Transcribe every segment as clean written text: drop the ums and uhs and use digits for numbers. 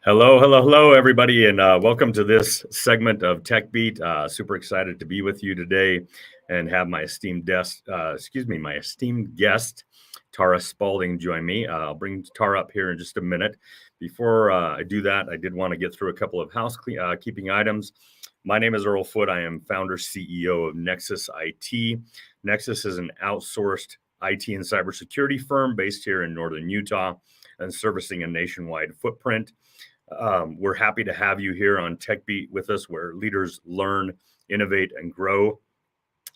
Hello, everybody, and welcome to this segment of TechBeat. Super excited to be with you today and have my esteemed guest, Tara Spalding, join me. I'll bring Tara up here in just a minute. Before I do that, I did want to get through a couple of housekeeping items. My name is Earl Foote. I am founder CEO of Nexus IT. Nexus is an outsourced IT and cybersecurity firm based here in northern Utah and servicing a nationwide footprint. We're happy to have you here on TechBeat with us, where leaders learn, innovate, and grow.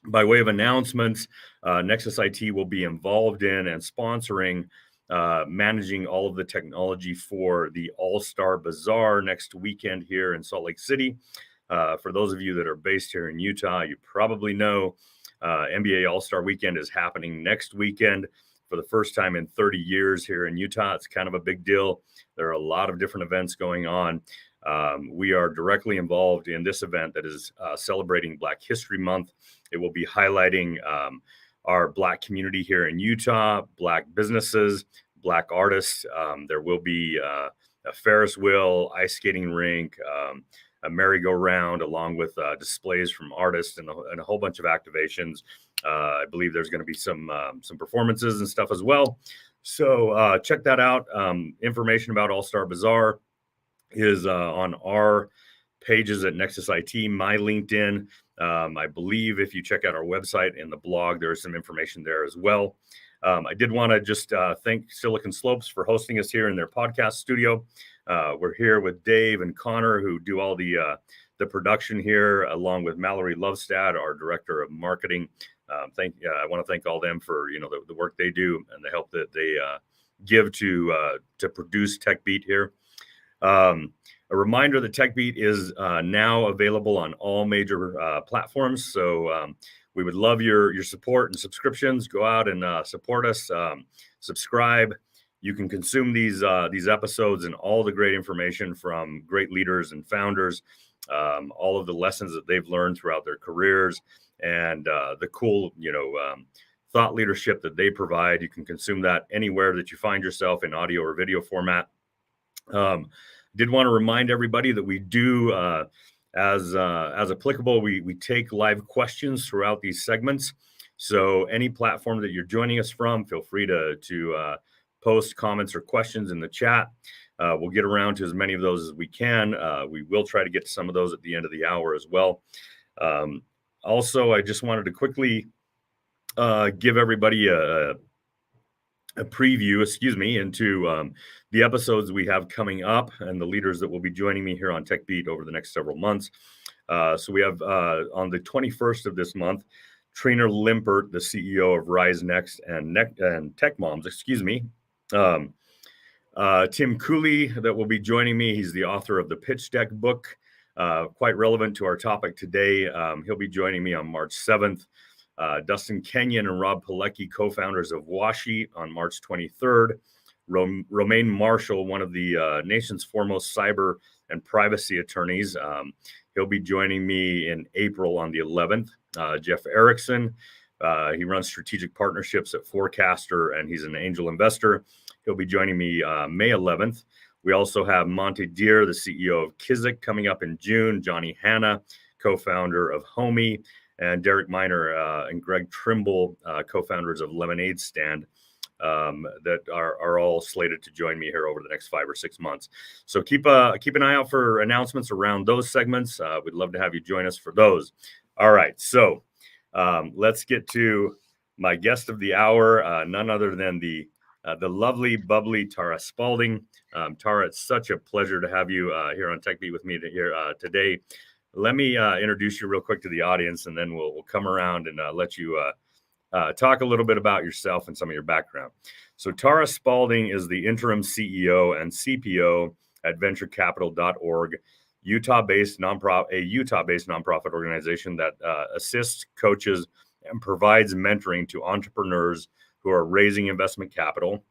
By way of announcements, Nexus IT will be involved in and sponsoring managing all of the technology for the All-Star Bazaar next weekend here in Salt Lake City. For those of you that are based here in Utah, you probably know NBA All-Star Weekend is happening next weekend for the first time in 30 years here in Utah. It's kind of a big deal. There are a lot of different events going on. We are directly involved in this event that is celebrating Black History Month. It will be highlighting our Black community here in Utah, Black businesses, Black artists. There will be a Ferris wheel, ice skating rink, a merry-go-round, along with displays from artists and a whole bunch of activations. I believe there's going to be some performances and stuff as well. So check that out. Information about All-Star Bazaar is on our pages at Nexus IT, my LinkedIn. I believe if you check out our website and the blog, there's some information there as well. I did want to just thank Silicon Slopes for hosting us here in their podcast studio. We're here with Dave and Connor, who do all the production here, along with Mallory Lovestad, our director of marketing. I want to thank all them for the work they do and the help that they give to produce TechBeat here. A reminder that TechBeat is now available on all major platforms. So we would love your support and subscriptions. Go out and support us. Subscribe. You can consume these episodes and all the great information from great leaders and founders, all of the lessons that they've learned throughout their careers, and the cool, thought leadership that they provide. You can consume that anywhere that you find yourself in audio or video format. Did want to remind everybody that we do, as applicable, we take live questions throughout these segments. So any platform that you're joining us from, feel free to post comments or questions in the chat. We'll get around to as many of those as we can. We will try to get to some of those at the end of the hour as well. Also, I just wanted to quickly give everybody a preview, into the episodes we have coming up and the leaders that will be joining me here on TechBeat over the next several months. So we have on the 21st of this month, Trina Limpert, the CEO of Rise Next and Tech Moms, Tim Cooley that will be joining me. He's the author of the Pitch Deck book, quite relevant to our topic today. He'll be joining me on March 7th. Dustin Kenyon and Rob Pilecki, co-founders of Washi, on March 23rd. Romaine Marshall, one of the nation's foremost cyber and privacy attorneys. He'll be joining me in April on the 11th. Jeff Erickson, he runs strategic partnerships at Forecaster, and he's an angel investor. He'll be joining me May 11th. We also have Monte Deer, the CEO of Kizik, coming up in June. Johnny Hanna, co-founder of Homey, and Derek Miner and Greg Trimble, co-founders of Lemonade Stand, that are all slated to join me here over the next 5 or 6 months. So keep an eye out for announcements around those segments. We'd love to have you join us for those. All right, so let's get to my guest of the hour, none other than the lovely, bubbly Tara Spalding. Tara, it's such a pleasure to have you here on TechBeat with me today. Let me introduce you real quick to the audience, and then we'll come around and let you talk a little bit about yourself and some of your background. So Tara Spalding is the Interim CEO and CPO at venturecapital.org, a Utah-based nonprofit organization that assists, coaches, and provides mentoring to entrepreneurs who are raising investment capital.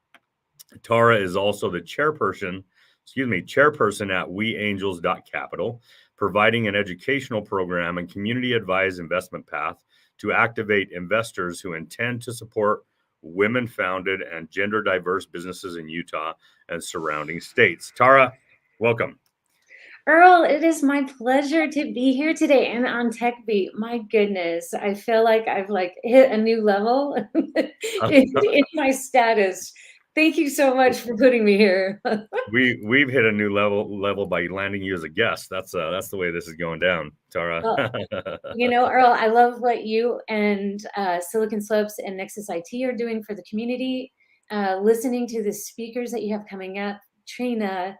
Tara is also the chairperson at WeAngels.capital, providing an educational program and community-advised investment path to activate investors who intend to support women-founded and gender-diverse businesses in Utah and surrounding states. Tara, Welcome. Earl, it is my pleasure to be here today and on TechBeat. My goodness, I feel like I've hit a new level in my status. Thank you so much for putting me here. We've hit a new level by landing you as a guest. That's the way this is going down, Tara. Well, Earl, I love what you and Silicon Slopes and Nexus IT are doing for the community. Listening to the speakers that you have coming up, Trina,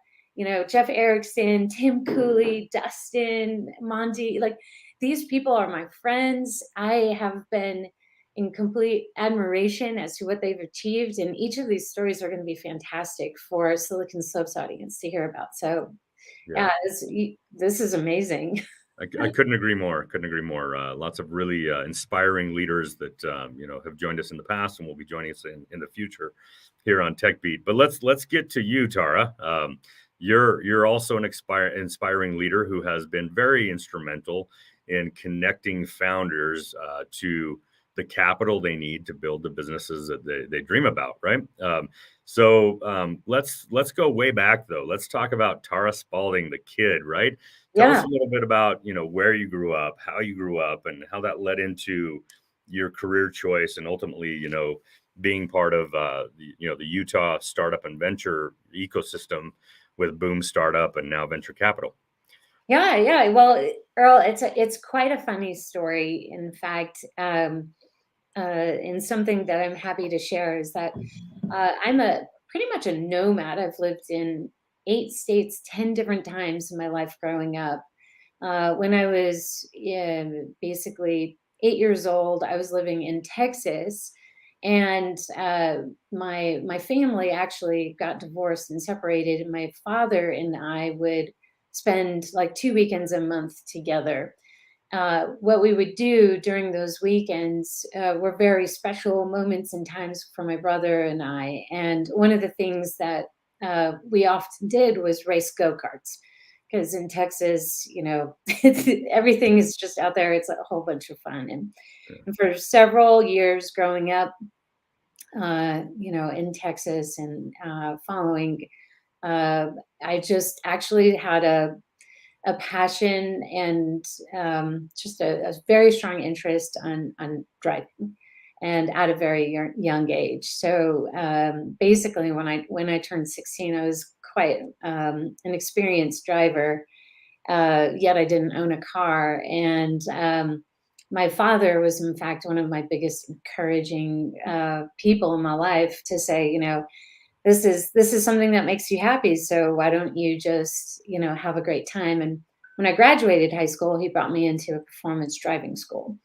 Jeff Erickson, Tim Cooley, Dustin, Monty, like these people are my friends. I have been in complete admiration as to what they've achieved, and each of these stories are going to be fantastic for Silicon Slopes audience to hear about. So, Yeah. yeah, this is amazing. I couldn't agree more. Couldn't agree more. Lots of really inspiring leaders that have joined us in the past and will be joining us in the future here on TechBeat. But let's get to you, Tara. You're also an inspiring leader who has been very instrumental in connecting founders to the capital they need to build the businesses that they dream about, right? Let's go way back though. Let's talk about Tara Spalding, the kid, right? Tell us Yeah. a little bit about, where you grew up, how you grew up, and how that led into your career choice, and ultimately, being part of the Utah startup and venture ecosystem with Boom Startup and now Venture Capital. Yeah. Well, Earl, it's quite a funny story. In fact, and something that I'm happy to share is that I'm a pretty much a nomad. I've lived in 8 states 10 different times in my life growing up. When I was basically 8 years old, I was living in Texas, and my family actually got divorced and separated. And my father and I would spend like 2 weekends a month together. What we would do during those weekends were very special moments and times for my brother and I. And one of the things that we often did was race go-karts, because in Texas, everything is just out there. It's a whole bunch of fun. And for several years growing up, in Texas and following, I just actually had a passion and just a very strong interest on driving, and at a very young age. So basically, when I turned 16, I was quite an experienced driver, yet I didn't own a car. And my father was, in fact, one of my biggest encouraging people in my life to say, this is something that makes you happy. So why don't you just, have a great time? And when I graduated high school, he brought me into a performance driving school.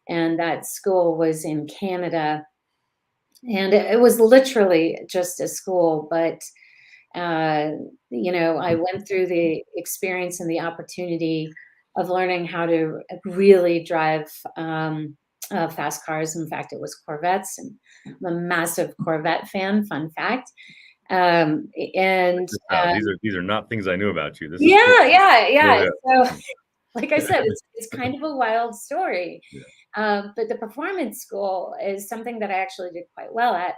And that school was in Canada. And it was literally just a school, but uh, I went through the experience and the opportunity of learning how to really drive fast cars. In fact, it was Corvettes, and I'm a massive Corvette fan. Fun fact. And These are not things I knew about you. This is cool. yeah. Yeah, So, like I said, it's kind of a wild story. yeah, But the performance school is something that I actually did quite well at.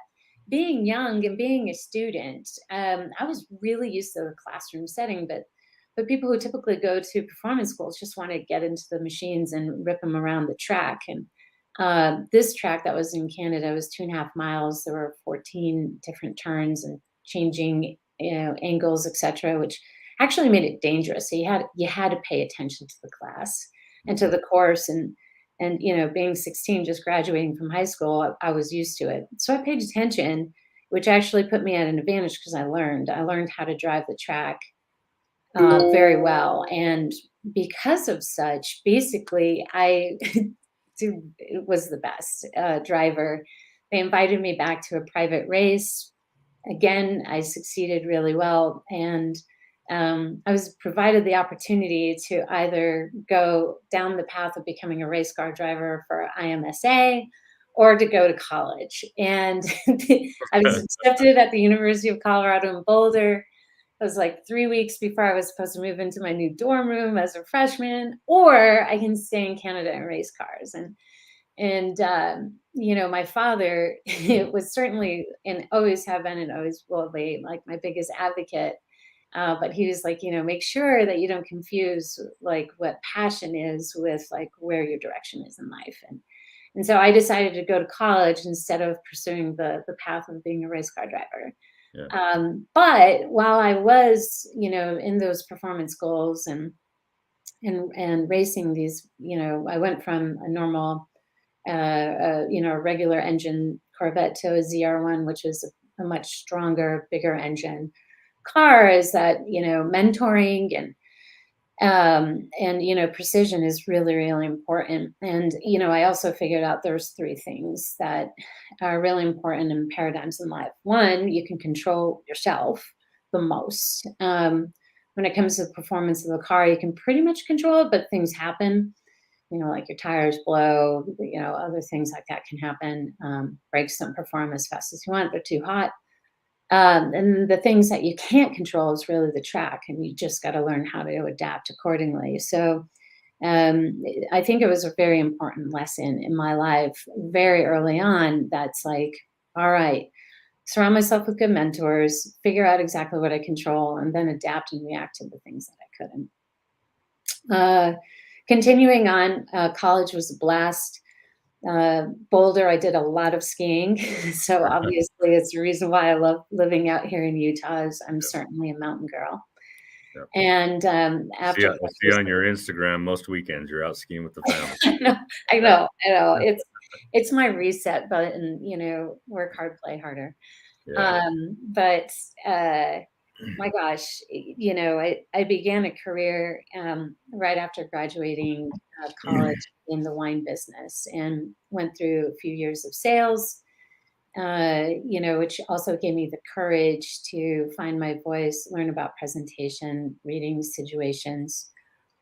Being young and being a student, I was really used to the classroom setting, but people who typically go to performance schools just want to get into the machines and rip them around the track. And this track that was in Canada was 2.5 miles. There were 14 different turns and changing, angles, etc., which actually made it dangerous. So you had to pay attention to the class and to the course. And being 16, just graduating from high school, I was used to it, so I paid attention, which actually put me at an advantage because I learned how to drive the track very well. And because of such, basically, I was the best driver. They invited me back to a private race. Again, I succeeded really well, and I was provided the opportunity to either go down the path of becoming a race car driver for IMSA or to go to college. And I was accepted at the University of Colorado in Boulder. It was like 3 weeks before I was supposed to move into my new dorm room as a freshman, or I can stay in Canada and race cars. And my father was certainly, and always have been and always will be, like my biggest advocate. But he was like, make sure that you don't confuse like what passion is with like where your direction is in life. And so I decided to go to college instead of pursuing the path of being a race car driver. Yeah. But while I was, in those performance goals and racing these, I went from a normal, a regular engine Corvette to a ZR1, which is a much stronger, bigger engine car. Is that mentoring and precision is really, really important. And I also figured out there's three things that are really important in paradigms in life. One, you can control yourself the most. When it comes to the performance of the car, you can pretty much control it, but things happen. Like your tires blow. Other things like that can happen. Brakes don't perform as fast as you want; they're too hot. And the things that you can't control is really the track, and you just got to learn how to adapt accordingly. So I think it was a very important lesson in my life very early on. That's like, all right, surround myself with good mentors, figure out exactly what I control, and then adapt and react to the things that I couldn't. Continuing on, college was a blast. Boulder, I did a lot of skiing. So obviously it's the reason why I love living out here in Utah is I'm certainly a mountain girl. Yep. And See, after I see on your Instagram most weekends you're out skiing with the family. I know. It's my reset button, work hard, play harder. Yeah. But my gosh, I began a career right after graduating college in the wine business and went through a few years of sales, which also gave me the courage to find my voice, learn about presentation, reading situations.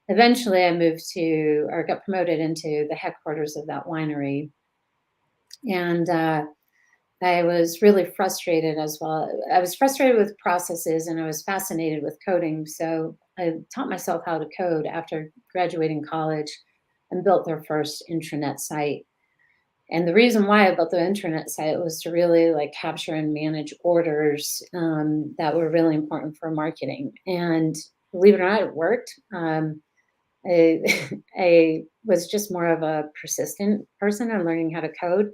Eventually, I moved to or got promoted into the headquarters of that winery. And I was really frustrated as well. I was frustrated with processes and I was fascinated with coding. So I taught myself how to code after graduating college and built their first intranet site. And the reason why I built the intranet site was to really like capture and manage orders that were really important for marketing. And believe it or not, it worked. I, I was just more of a persistent person on learning how to code.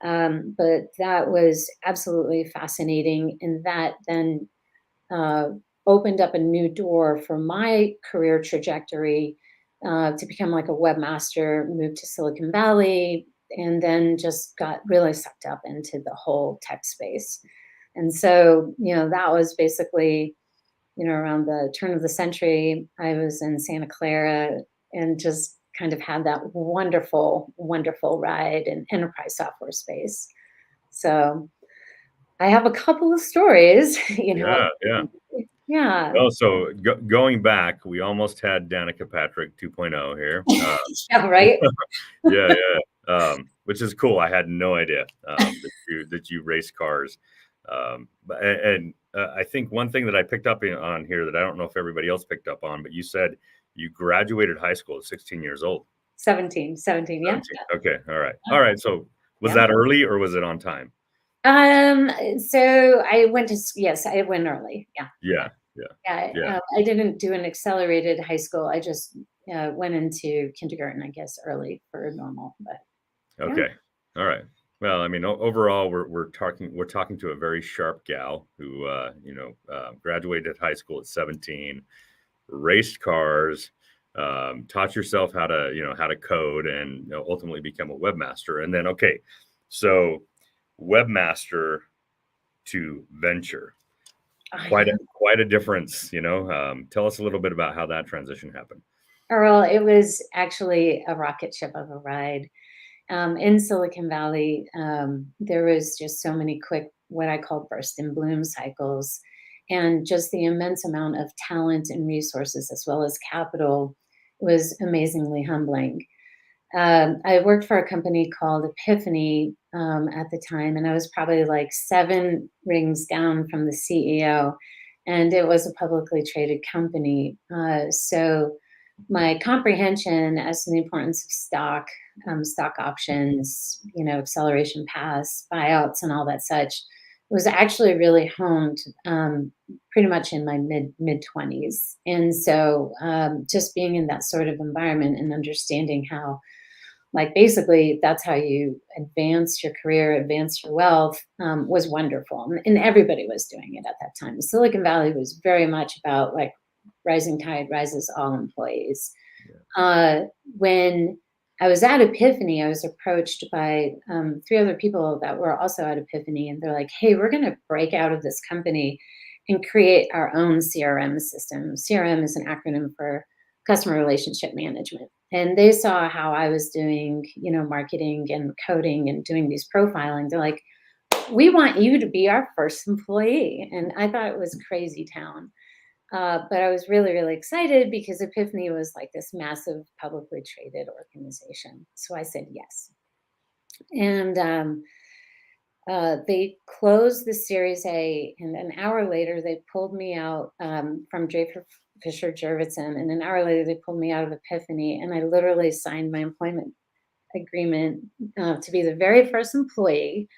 But that was absolutely fascinating. And that then uh, opened up a new door for my career trajectory to become like a webmaster, moved to Silicon Valley, and then just got really sucked up into the whole tech space. And so, that was basically, around the turn of the century. I was in Santa Clara and just kind of had that wonderful, wonderful ride in enterprise software space. So I have a couple of stories, Yeah. Yeah. Yeah. Oh, so going back, we almost had Danica Patrick 2.0 here. Yeah, right? Yeah, which is cool. I had no idea that you race cars. I think one thing that I picked up on here that I don't know if everybody else picked up on, but you said you graduated high school at 16 years old. 17, yeah. 17. Okay, all right. So was Yeah. that early or was it on time? So I went to, yes, I went early. Yeah. I didn't do an accelerated high school. I just went into kindergarten, I guess, early for normal. But Okay, all right. Well, I mean, overall, we're talking to a very sharp gal who graduated high school at 17, raced cars, taught yourself how to code, and ultimately become a webmaster. And then, okay, so webmaster to venture, quite a difference. Tell us a little bit about how that transition happened. Earl, it was actually a rocket ship of a ride. In Silicon Valley, there was just so many quick, what I call burst and bloom cycles, and just the immense amount of talent and resources as well as capital was amazingly humbling. I worked for a company called Epiphany at the time, and I was probably like 7 rings down from the CEO, and it was a publicly traded company. So my comprehension as to the importance of stock options, acceleration paths, buyouts, and all that such was actually really honed pretty much in my mid 20s. And so just being in that sort of environment and understanding how, like, basically that's how you advance your career, advance your wealth, was wonderful. And everybody was doing it at that time. Silicon Valley was very much about like rising tide rises all employees. Yeah. uh, when I was at Epiphany, I was approached by three other people that were also at Epiphany, and they're like, "Hey, we're going to break out of this company and create our own CRM system." CRM is an acronym for customer relationship management. And they saw how I was doing, marketing and coding and doing these profiling. They're like, "We want you to be our first employee." And I thought it was crazy town. But I was really, really excited because Epiphany was like this massive publicly traded organization. So I said yes. And they closed the Series A, and an hour later, they pulled me out from Draper Fisher Jurvetson. And an hour later, they pulled me out of Epiphany, and I literally signed my employment agreement to be the very first employee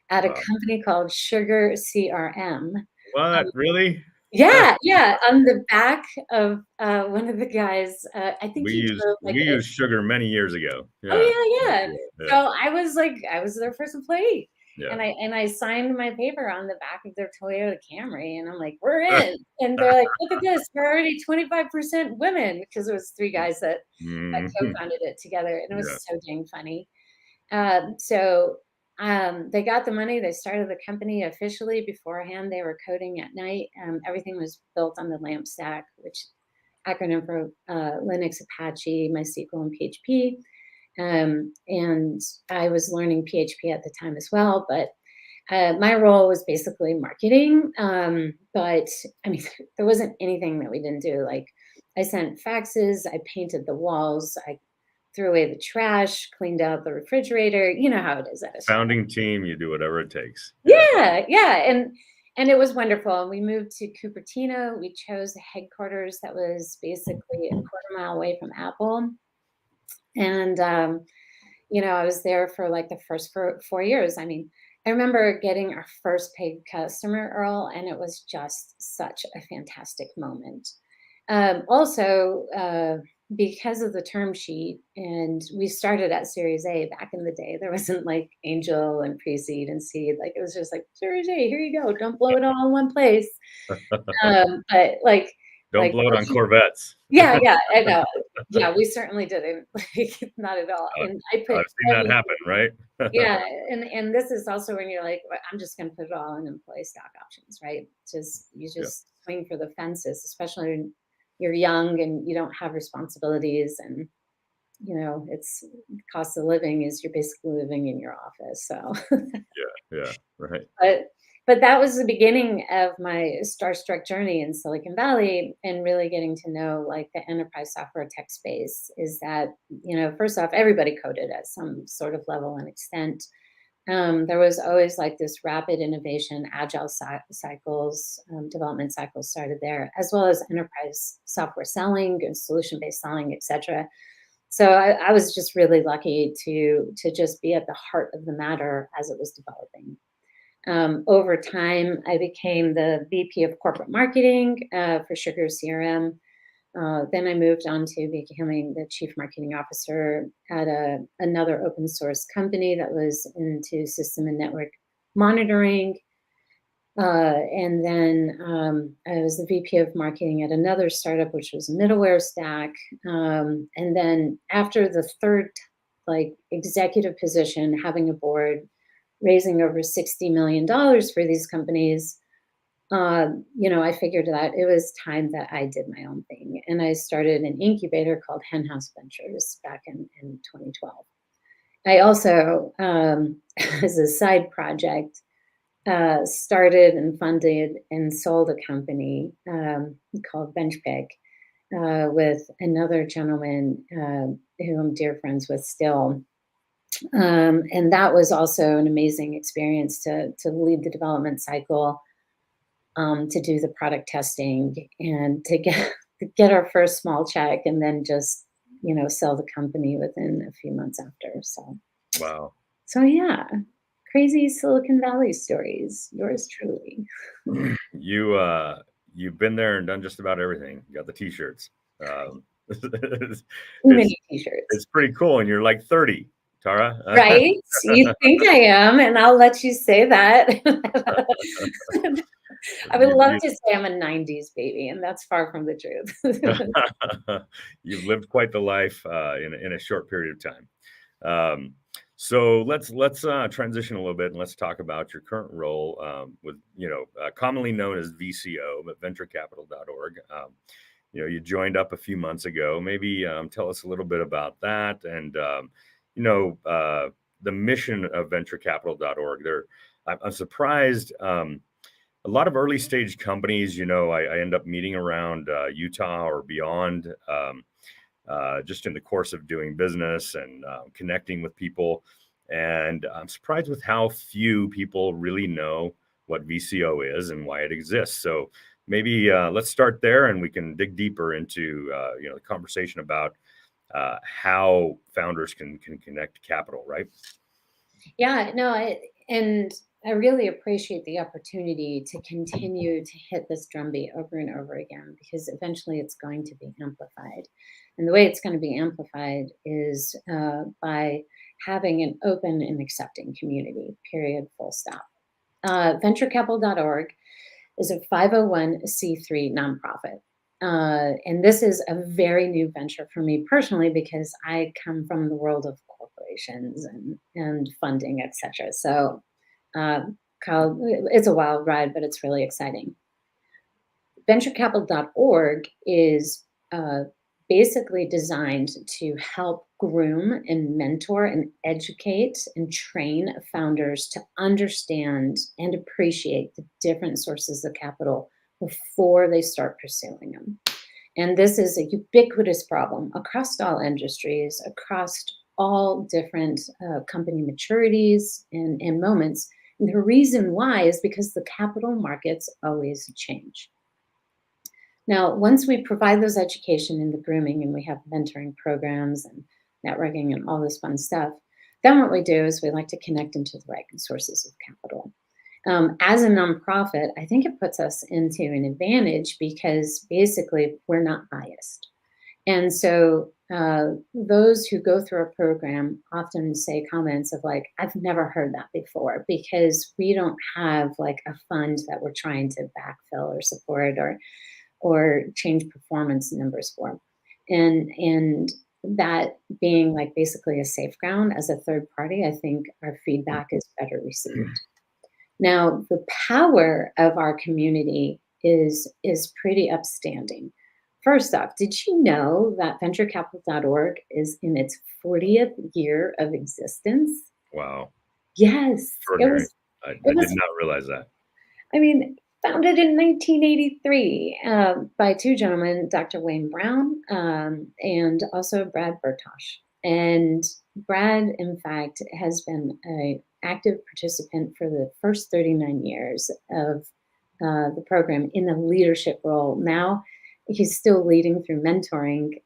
at a Wow. company called Sugar CRM. What? Really? Yeah, yeah, on the back of, one of the guys, I think We he used drove like we a. used sugar many years ago. Yeah. Oh, yeah, yeah. Yeah. So I was like I was their first employee, Yeah. and I signed my paper on the back of their Toyota Camry, and I'm like, "We're in." And they're like, "Look at this, we're already 25% women," because it was 3 guys that Mhm. co-founded it together, and it Yeah. was so dang funny. So they got the money. They started the company officially. Beforehand, they were coding at night. Everything was built on the LAMP stack, which acronym for Linux, Apache, MySQL, and PHP. And I was learning PHP at the time as well. But my role was basically marketing. But I mean, there wasn't anything that we didn't do. Like, I sent faxes, I painted the walls, I threw away the trash, cleaned out the refrigerator. You know how it is at a startup. Founding team, you do whatever it takes. Yeah. Yeah, yeah, and it was wonderful. And we moved to Cupertino. We chose a headquarters that was basically a quarter mile away from Apple. And I was there for like the first 4 years. I mean, I remember getting our first paid customer, Earl, and it was just such a fantastic moment. Also, because of the term sheet, and we started at Series A back in the day, there wasn't like angel and pre-seed and seed. Like, it was just like Series A, here you go. Don't blow it all in one place. But Don't like blow it on Corvettes. yeah, yeah, I know. Yeah, we certainly didn't. Like, not at all. Uh, And I put I've seen that everything. happen, right? Yeah, and this is also when you're like, "Well, I'm just gonna put it all in employee stock options," right? You Yeah. just swing for the fences, especially when you're young and you don't have responsibilities, and it's cost of living is you're basically living in your office. So Yeah. Yeah. Right. but that was the beginning of my starstruck journey in Silicon Valley, and really getting to know like the enterprise software tech space. Is that, first off, everybody coded at some sort of level and extent. There was always like this rapid innovation, agile cycles, development cycles started there, as well as enterprise software selling and solution-based selling, etc. So I was just really lucky to just be at the heart of the matter as it was developing. Over time, I became the VP of corporate marketing for Sugar CRM. Then I moved on to becoming the chief marketing officer at another open source company that was into system and network monitoring. And then I was the VP of marketing at another startup, which was a middleware stack. And then after the third like executive position, having a board, raising over $60 million for these companies, I figured that it was time that I did my own thing. And I started an incubator called Henhouse Ventures back in 2012. I also, as a side project, started and funded and sold a company called BenchPick with another gentleman who I'm dear friends with still. And that was also an amazing experience to lead the development cycle, to do the product testing, and to get to get our first small check, and then just sell the company within a few months after. So Wow. yeah, crazy Silicon Valley stories. Yours truly. You've been there and done just about everything. You got the t-shirts. Um, it's, Too it's many t-shirts. it's pretty cool, and you're like 30, Tara. Right? You think I am, and I'll let you say that. I would you, love you, to say I'm a 90s baby, and that's far from the truth. you've lived quite the life in a short period of time. So let's transition a little bit and let's talk about your current role with commonly known as VCO, but venturecapital.org. You joined up a few months ago. Maybe tell us a little bit about that and you know the mission of venturecapital.org. I'm surprised. A lot of early stage companies, I end up meeting around Utah or beyond. Just in the course of doing business and connecting with people. And I'm surprised with how few people really know what VCO is and why it exists. So maybe let's start there and we can dig deeper into the conversation about how founders can connect capital, right? Yeah, no, and I really appreciate the opportunity to continue to hit this drumbeat over and over again because eventually it's going to be amplified. And the way it's going to be amplified is by having an open and accepting community, period, full stop. Venturecapital.org is a 501c3 nonprofit. And this is a very new venture for me personally because I come from the world of corporations and funding, etc. So, Kyle, it's a wild ride, but it's really exciting. Venturecapital.org is basically designed to help groom and mentor and educate and train founders to understand and appreciate the different sources of capital before they start pursuing them. And this is a ubiquitous problem across all industries, across all different company maturities and moments. And the reason why is because the capital markets always change. Now, once we provide those education and the grooming and we have mentoring programs and networking and all this fun stuff, then what we do is we like to connect into the right sources of capital. As a nonprofit, I think it puts us into an advantage because basically we're not biased. And so those who go through a program often say comments of like, I've never heard that before because we don't have like a fund that we're trying to backfill or support or change performance numbers for. And that being like basically a safe ground as a third party, I think our feedback is better received. Now, the power of our community is pretty upstanding. First off, did you know that venturecapital.org is in its 40th year of existence? Wow. Yes, Extraordinary. I it did was not realize that. I mean, founded in 1983 by two gentlemen, Dr. Wayne Brown and also Brad Bertosh. And Brad, in fact, has been an active participant for the first 39 years of the program in a leadership role. Now he's still leading through mentoring,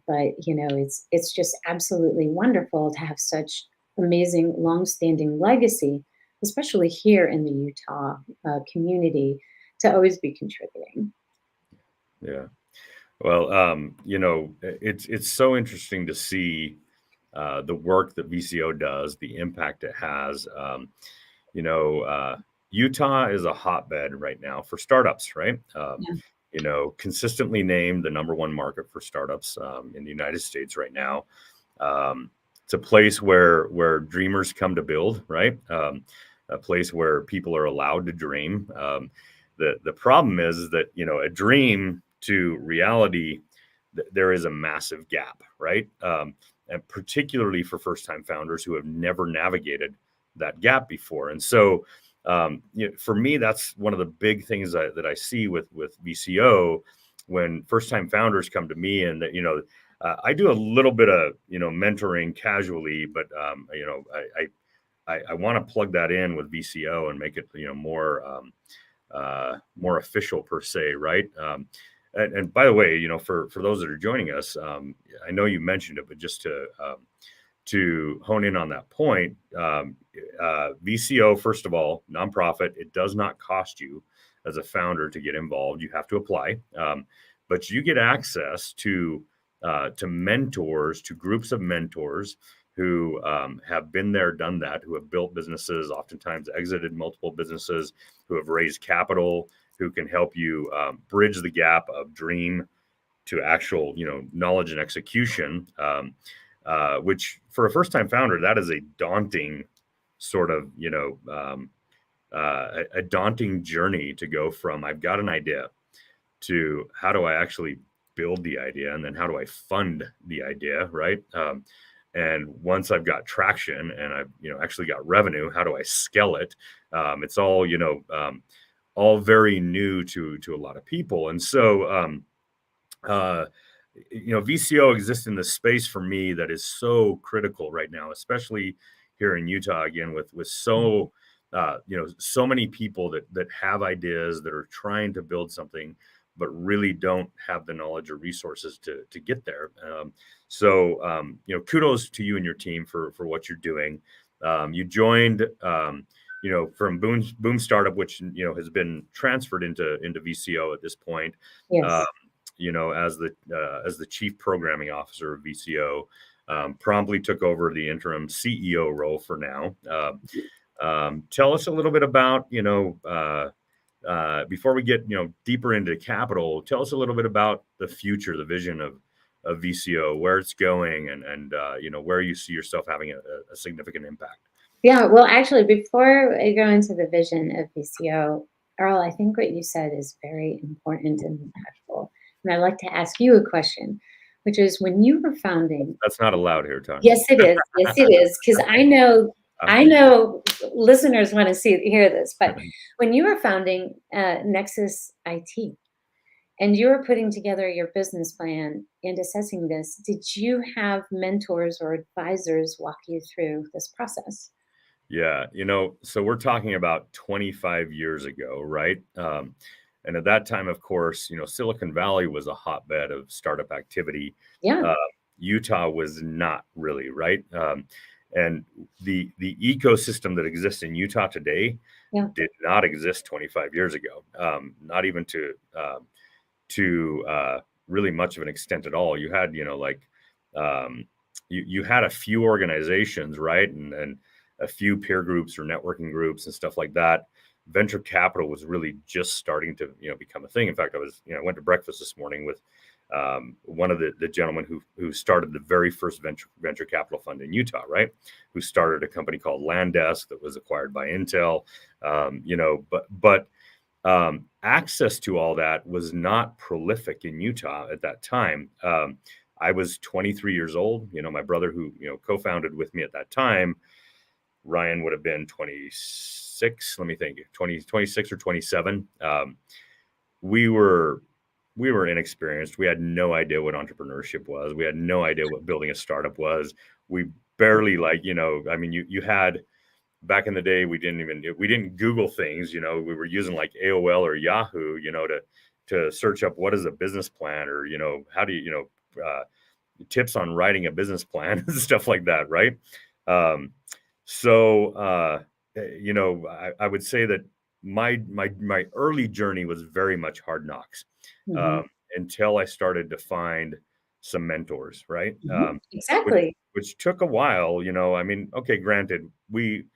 but it's just absolutely wonderful to have such amazing, long-standing legacy, especially here in the Utah community, to always be contributing. Yeah. Well, it's so interesting to see the work that VCO does, the impact it has. Utah is a hotbed right now for startups, right? Consistently named the number one market for startups in the United States right now. It's a place where dreamers come to build, right? A place where people are allowed to dream. The problem is that a dream to reality, there is a massive gap, right? And particularly for first-time founders who have never navigated that gap before. And so, for me, that's one of the big things that I see with VCO when first-time founders come to me, and that I do a little bit of mentoring casually, but I want to plug that in with VCO and make it more official per se, right? And by the way, for those that are joining us, I know you mentioned it, but just to hone in on that point, VCO, first of all, nonprofit, it does not cost you as a founder to get involved. You have to apply, but you get access to mentors, to groups of mentors who have been there, done that, who have built businesses, oftentimes exited multiple businesses, who have raised capital, who can help you bridge the gap of dream to actual, knowledge and execution. Which for a first-time founder, that is a daunting sort of, a daunting journey to go from I've got an idea to how do I actually build the idea, and then how do I fund the idea, right? And once I've got traction and I've actually got revenue, how do I scale it? It's all all very new to a lot of people, and so VCO exists in the space for me that is so critical right now, especially here in Utah again, with so so many people that have ideas, that are trying to build something, but really don't have the knowledge or resources to get there. Kudos to you and your team for what you're doing. You joined from Boom Startup, which has been transferred into VCO at this point. Yes. As the chief programming officer of VCO, promptly took over the interim CEO role for now. Tell us a little bit about, before we get, deeper into capital, tell us a little bit about the future, the vision of VCO, where it's going, and where you see yourself having a significant impact. Yeah, well, actually, before I go into the vision of VCO, Earl, I think what you said is very important and impactful. And I'd like to ask you a question, which is when you were founding. That's not allowed here, Tara. Yes, it is. Yes, it is. Because I know listeners want to hear this, but when you were founding Nexus IT and you were putting together your business plan and assessing this, did you have mentors or advisors walk you through this process? Yeah, so we're talking about 25 years ago, right? And at that time, of course, Silicon Valley was a hotbed of startup activity. Yeah. Utah was not really, right? And the ecosystem that exists in Utah today did not exist 25 years ago, not even to really much of an extent at all. You had, you had a few organizations, right? And a few peer groups or networking groups and stuff like that. Venture capital was really just starting to, become a thing. In fact, I went to breakfast this morning with one of the gentlemen who started the very first venture capital fund in Utah, right? Who started a company called Landesk that was acquired by Intel. But access to all that was not prolific in Utah at that time. I was 23 years old. My brother, who co-founded with me at that time, Ryan, would have been 26. Let me think, 26 or 27. We were inexperienced. We had no idea what entrepreneurship was. We had no idea what building a startup was. We barely you had, back in the day, we didn't Google things. We were using like AOL or Yahoo, to search up what is a business plan, or how do you tips on writing a business plan and stuff like that, right? I would say that my early journey was very much hard knocks, until I started to find some mentors, right? Exactly. Which took a while. Okay, granted, we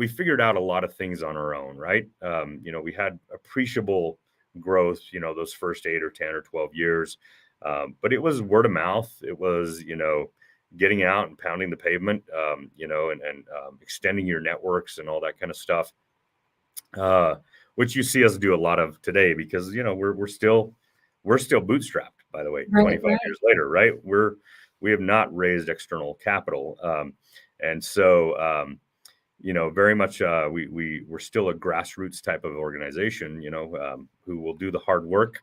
figured out a lot of things on our own, right? We had appreciable growth, those first 8 or 10 or 12 years, but it was word of mouth. It was, getting out and pounding the pavement, and extending your networks and all that kind of stuff, which you see us do a lot of today, because we're still bootstrapped, by the way, 25 years later, right? We have not raised external capital, and so very much we're still a grassroots type of organization, who will do the hard work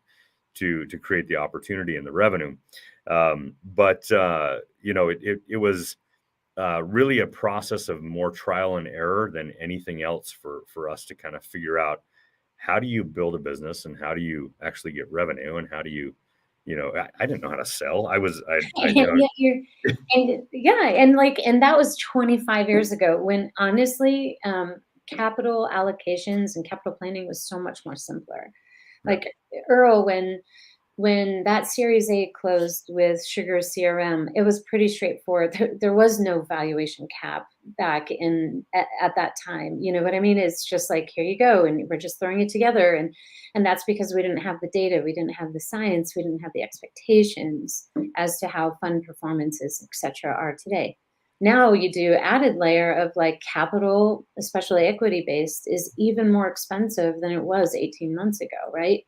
to create the opportunity and the revenue. It was really a process of more trial and error than anything else for us to kind of figure out, how do you build a business, and how do you actually get revenue, and how do you I didn't know how to sell. And that was 25 years ago when honestly, capital allocations and capital planning was so much more simpler. Yeah. Like Earl, when that Series A closed with Sugar CRM, it was pretty straightforward. There was no valuation cap back at that time. You know what I mean? It's just like, here you go, and we're just throwing it together. And that's because we didn't have the data, we didn't have the science, we didn't have the expectations as to how fund performances, et cetera, are today. Now you do added layer of like capital, especially equity based, is even more expensive than it was 18 months ago, right?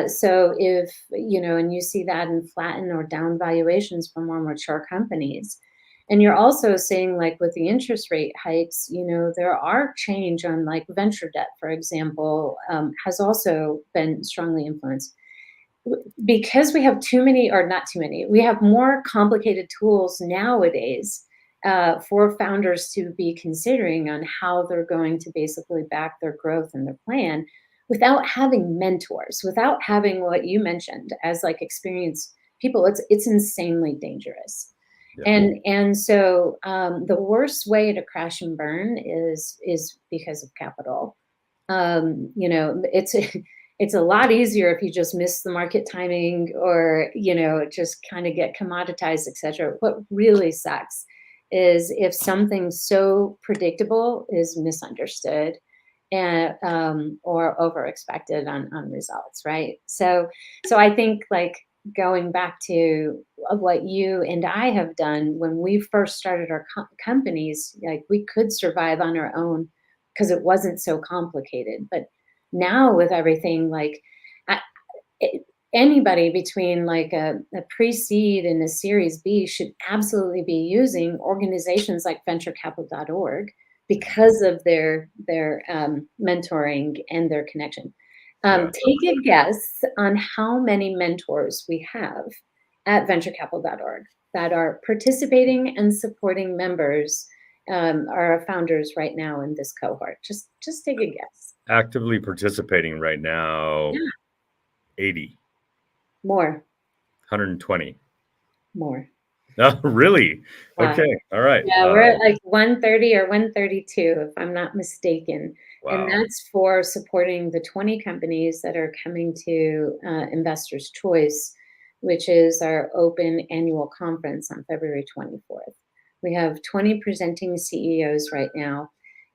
So if, and you see that in flatten or down valuations for more mature companies. And you're also seeing like with the interest rate hikes, there are change on like venture debt, for example, has also been strongly influenced because we have too many, or not too many, we have more complicated tools nowadays for founders to be considering on how they're going to basically back their growth and their plan without having mentors, without having what you mentioned as like experienced people. It's insanely dangerous. Yeah. And so the worst way to crash and burn is because of capital. It's it's a lot easier if you just miss the market timing or just kind of get commoditized, etc. What really sucks is if something so predictable is misunderstood and or over expected on results, right? So I think like going back to what you and I have done when we first started our companies, like we could survive on our own because it wasn't so complicated. But now with everything, like I, it, anybody between like a pre-seed and a Series B should absolutely be using organizations like venturecapital.org because of their mentoring and their connection. Yeah. Take a guess on how many mentors we have at venturecapital.org that are participating and supporting members, our founders right now in this cohort. Just take a guess. Actively participating right now, Yeah. 80, More, 120. more. Oh, really? Wow. Okay. All right. Yeah, we're at like 130 or 132, if I'm not mistaken. And Wow. that's for supporting the 20 companies that are coming to Investors Choice, which is our open annual conference on February 24th. We have 20 presenting CEOs right now.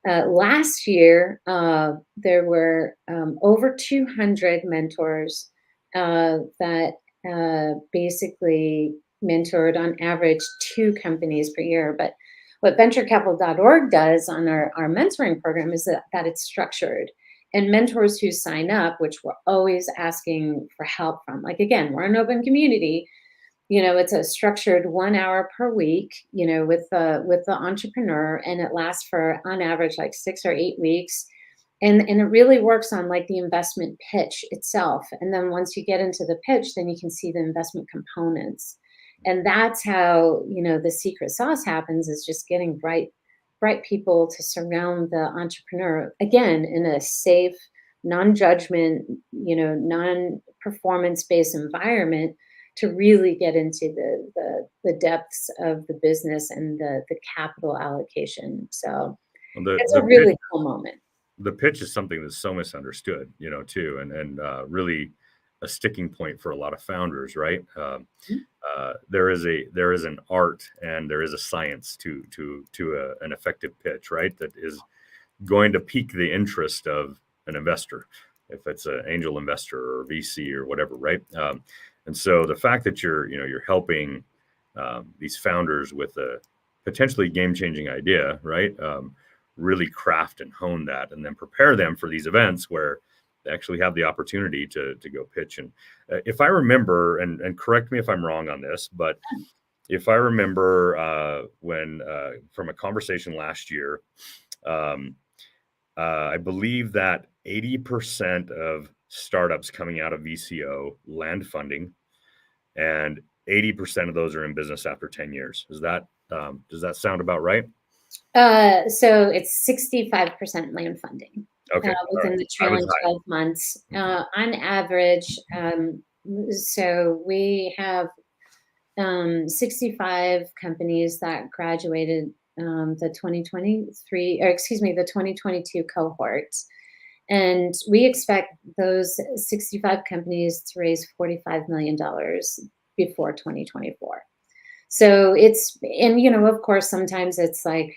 Last year, there were over 200 mentors that basically mentored on average 2 companies per year. But what venturecapital.org does on our mentoring program is that it's structured. And mentors who sign up, which we're always asking for help from, like, again, we're an open community. It's a structured 1 hour per week, with the entrepreneur, and it lasts for on average like 6 or 8 weeks. And it really works on like the investment pitch itself. And then once you get into the pitch, then you can see the investment components. And that's how, the secret sauce happens, is just getting bright people to surround the entrepreneur, again, in a safe, non-judgment, non-performance based environment to really get into the depths of the business and the capital allocation. So Well, it's a really cool moment. the pitch is something that's so misunderstood, too, and really a sticking point for a lot of founders, right? There is an art and there is a science to an effective pitch, right? That is going to pique the interest of an investor, if it's an angel investor or VC or whatever, right? And so the fact that you're helping these founders with a potentially game-changing idea, right? Really craft and hone that, and then prepare them for these events where they actually have the opportunity to go pitch. And if I remember, and correct me if I'm wrong on this, but if I remember when from a conversation last year, um, I believe that 80% of startups coming out of VCO land funding, and 80% of those are in business after 10 years. Does that sound about right? So it's 65% land funding Okay. within the trailing 12 months. On average, So we have 65 companies that graduated the 2023, or excuse me, the 2022 cohort. And we expect those 65 companies to raise $45 million before 2024. So it's, and of course, sometimes it's like,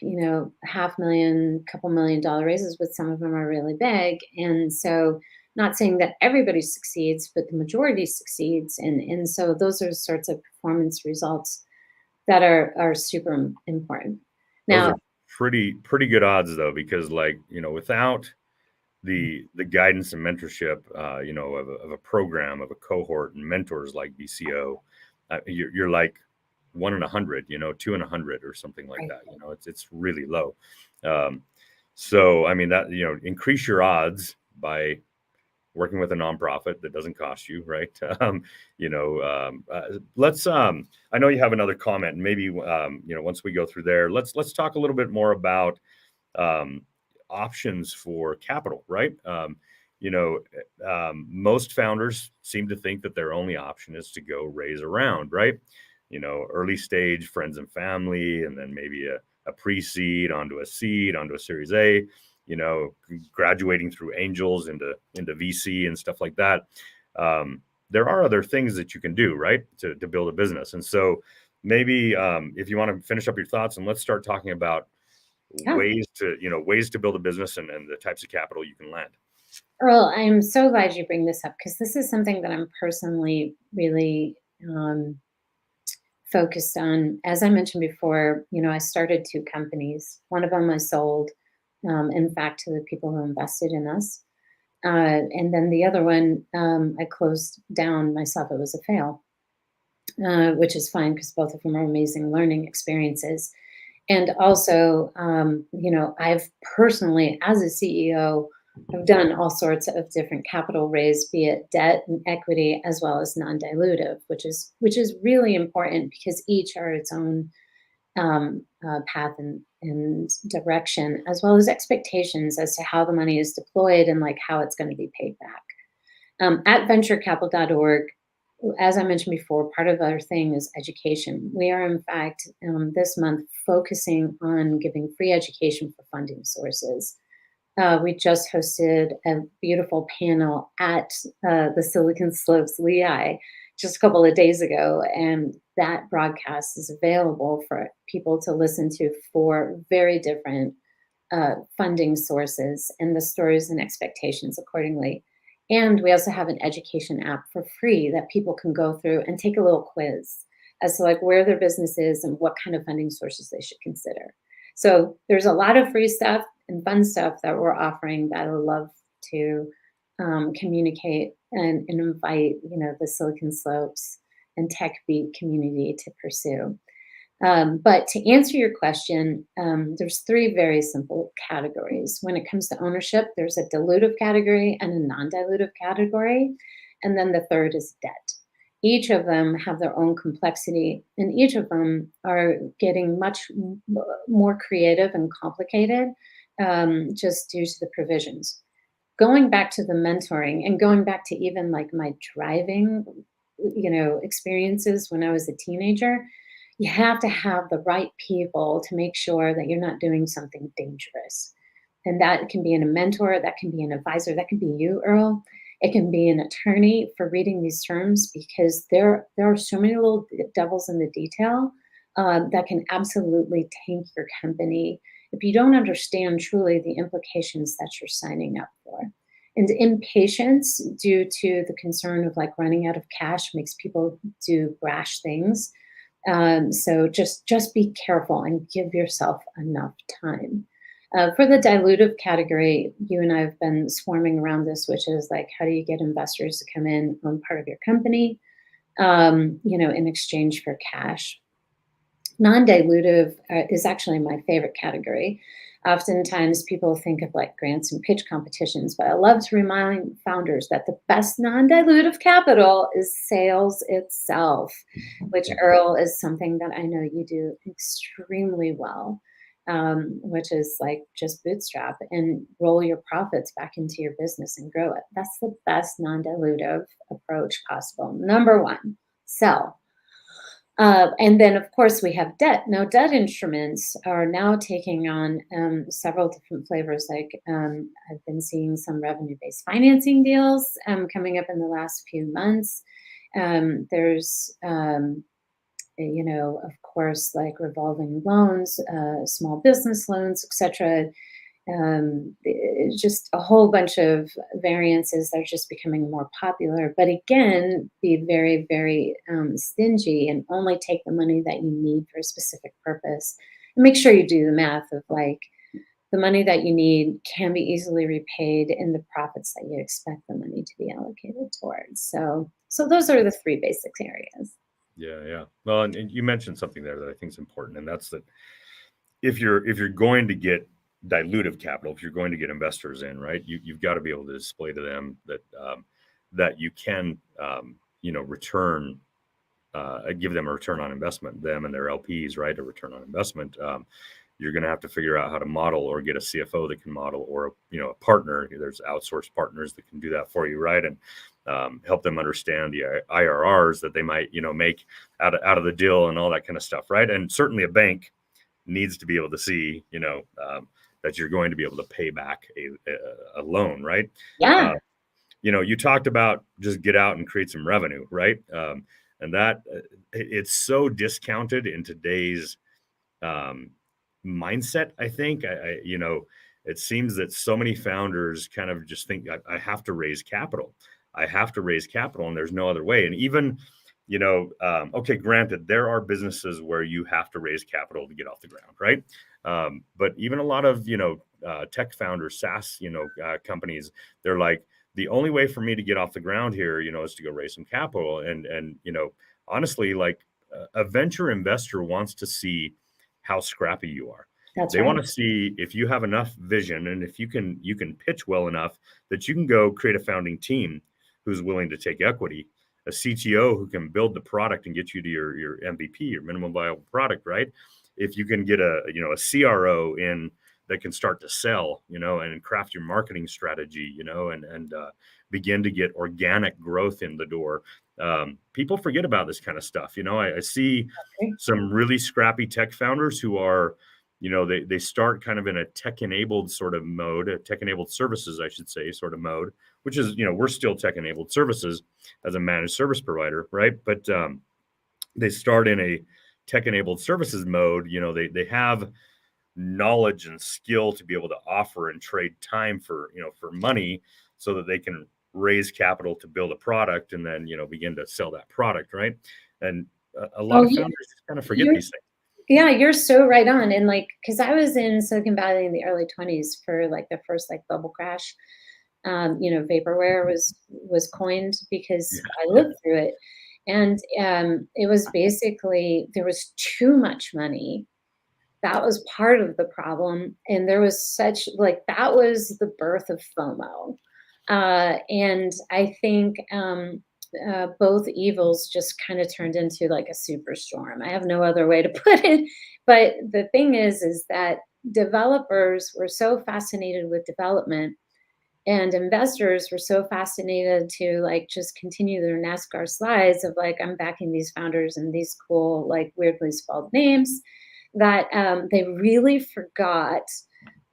half million, couple $1 million raises, but some of them are really big. And so, not saying that everybody succeeds, but the majority succeeds. And so those are sorts of performance results that are super important. Those are Now, pretty good odds though, because without the guidance and mentorship, of a program, of a cohort and mentors like BCO, you're like 1 in 100, 2 in 100 or something like right. that. It's really low. So I mean that increase your odds by working with a nonprofit that doesn't cost you, right? Let's. I know you have another comment, and maybe once we go through there, let's talk a little bit more about um, options for capital, right? Most founders seem to think that their only option is to go raise a round, right? Early stage friends and family, and then maybe a pre-seed onto a seed, onto a Series A, graduating through angels into VC and stuff like that. There are other things that you can do, right, to build a business. And so maybe if you want to finish up your thoughts, and let's start talking about Yeah. ways to build a business and the types of capital you can land. Earl, I'm so glad you bring this up because this is something that I'm personally really focused on. As I mentioned before, I started 2 companies. One of them I sold, in fact, to the people who invested in us. And then the other one, I closed down myself. It was a fail, which is fine because both of them are amazing learning experiences. And also, I've personally, as a CEO, I've done all sorts of different capital raise, be it debt and equity, as well as non-dilutive, which is really important because each are its own path and direction, as well as expectations as to how the money is deployed and like how it's going to be paid back. At venturecapital.org, as I mentioned before, part of our thing is education. We are, in fact, this month focusing on giving free education for funding sources. We just hosted a beautiful panel at the Silicon Slopes Lehigh just a couple of days ago, and that broadcast is available for people to listen to for very different funding sources and the stories and expectations accordingly. And we also have an education app for free that people can go through and take a little quiz as to like where their business is and what kind of funding sources they should consider. So there's a lot of free stuff and fun stuff that we're offering that I love to communicate and invite, the Silicon Slopes and TechBeat community to pursue. But to answer your question, there's 3 very simple categories. When it comes to ownership, there's a dilutive category and a non-dilutive category. And then the third is debt. Each of them have their own complexity, and each of them are getting much more creative and complicated just due to the provisions. Going back to the mentoring and going back to even like my driving, experiences when I was a teenager, you have to have the right people to make sure that you're not doing something dangerous. And that can be in a mentor, that can be an advisor, that can be you, Earl. It can be an attorney for reading these terms because there are so many little devils in the detail that can absolutely tank your company if you don't understand truly the implications that you're signing up for. And impatience due to the concern of like running out of cash makes people do brash things. So just be careful and give yourself enough time. For the dilutive category, you and I have been swarming around this, which is like, how do you get investors to come in on part of your company, in exchange for cash? Non-dilutive is actually my favorite category. Oftentimes people think of like grants and pitch competitions, but I love to remind founders that the best non-dilutive capital is sales itself, which Earl is something that I know you do extremely well. which is like just bootstrap and roll your profits back into your business and grow it. That's the best non-dilutive approach possible. Number one, sell. And then, of course, we have debt. Now, debt instruments are now taking on several different flavors. Like I've been seeing some revenue-based financing deals coming up in the last few months. There's of course, like revolving loans, small business loans, etc. Just a whole bunch of variances that are just becoming more popular. But again, be very, very stingy and only take the money that you need for a specific purpose. And make sure you do the math of like the money that you need can be easily repaid in the profits that you expect the money to be allocated towards. So those are the three basic areas. Yeah. Well, and you mentioned something there that I think is important, and that's that if you're going to get dilutive capital, if you're going to get investors in, right, you've got to be able to display to them that that you can return, give them a return on investment, them and their LPs, right, a return on investment. You're going to have to figure out how to model or get a CFO that can model, or a partner. There's outsourced partners that can do that for you, right, and help them understand the IRRs that they might make out of the deal and all that kind of stuff, right? And certainly a bank needs to be able to see that you're going to be able to pay back a loan, right? Yeah. You talked about just get out and create some revenue, right? And that it's so discounted in today's mindset. I think it seems that so many founders kind of just think I have to raise capital. I have to raise capital, and there's no other way. And even okay, granted, there are businesses where you have to raise capital to get off the ground, right? But even a lot of tech founders, SaaS companies, they're like, the only way for me to get off the ground here is to go raise some capital. And honestly, like a venture investor wants to see how scrappy you are. That's They right. want to see if you have enough vision, and if you can pitch well enough that you can go create a founding team who's willing to take equity, a CTO who can build the product and get you to your MVP, your minimum viable product, right? If you can get a CRO in that can start to sell, and craft your marketing strategy, and begin to get organic growth in the door. People forget about this kind of stuff. I see some really scrappy tech founders who are, they start kind of in a tech-enabled sort of mode, a tech-enabled services, I should say, sort of mode, which is, we're still tech-enabled services as a managed service provider, right? But they start in a tech-enabled services mode. They have knowledge and skill to be able to offer and trade time for money, so that they can raise capital to build a product and then begin to sell that product, right? And a lot of founders just kind of forget these things. Yeah, you're so right on. And like, because I was in Silicon Valley in the early 20s for like the first like bubble crash. Vaporware was coined because I lived through it. And it was basically, there was too much money. That was part of the problem. And there was such like, that was the birth of FOMO. And I think both evils just kind of turned into like a superstorm. I have no other way to put it. But the thing is that developers were so fascinated with development, and investors were so fascinated to like just continue their NASCAR slides of like, I'm backing these founders and these cool, like weirdly spelled names, that they really forgot